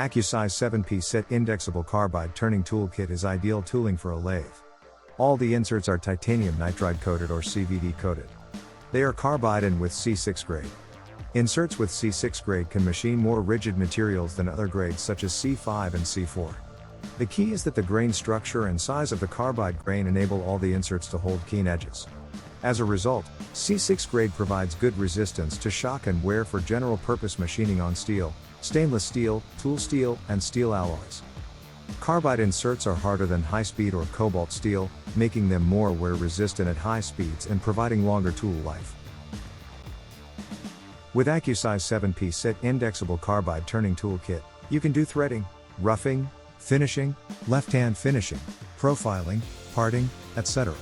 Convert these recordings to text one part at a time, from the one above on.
Accusize 7-piece set Indexable Carbide Turning Toolkit is ideal tooling for a lathe. All the inserts are titanium nitride coated or CVD coated. They are carbide and with C6 grade. Inserts with C6 grade can machine more rigid materials than other grades such as C5 and C4. The key is that the grain structure and size of the carbide grain enable all the inserts to hold keen edges. As a result, C6 grade provides good resistance to shock and wear for general purpose machining on steel, stainless steel, tool steel, and steel alloys. Carbide inserts are harder than high-speed or cobalt steel, making them more wear resistant at high speeds and providing longer tool life. With Accusize 7-piece set Indexable Carbide Turning Toolkit, you can do threading, roughing, finishing, left-hand finishing, profiling, parting, etc.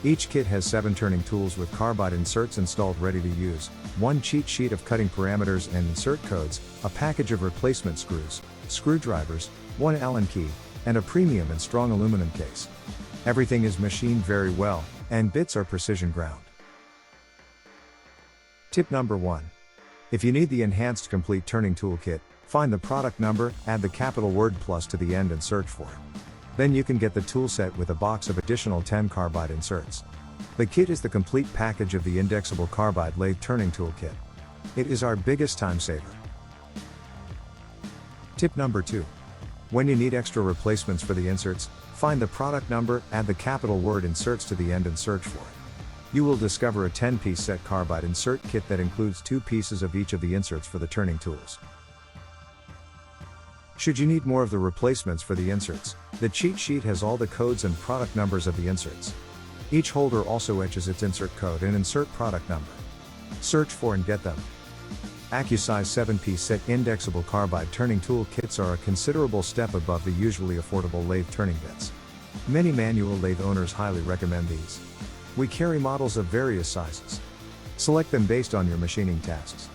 Each kit has 7 turning tools with carbide inserts installed ready to use, 1 cheat sheet of cutting parameters and insert codes, a package of replacement screws, screwdrivers, 1 Allen key, and a premium and strong aluminum case. Everything is machined very well, and bits are precision ground. Tip number 1. If you need the enhanced complete turning toolkit, find the product number, add the capital word plus to the end and search for it. Then you can get the tool set with a box of additional 10 carbide inserts. The kit is the complete package of the Indexable Carbide Lathe Turning Toolkit. It is our biggest time saver. Tip number 2. When you need extra replacements for the inserts, find the product number, add the capital word inserts to the end and search for it. You will discover a 10-piece set carbide insert kit that includes 2 pieces of each of the inserts for the turning tools. Should you need more of the replacements for the inserts, the cheat sheet has all the codes and product numbers of the inserts. Each holder also etches its insert code and insert product number. Search for and get them. Accusize 7-piece set Indexable Carbide Turning Tool kits are a considerable step above the usually affordable lathe turning bits. Many manual lathe owners highly recommend these. We carry models of various sizes. Select them based on your machining tasks.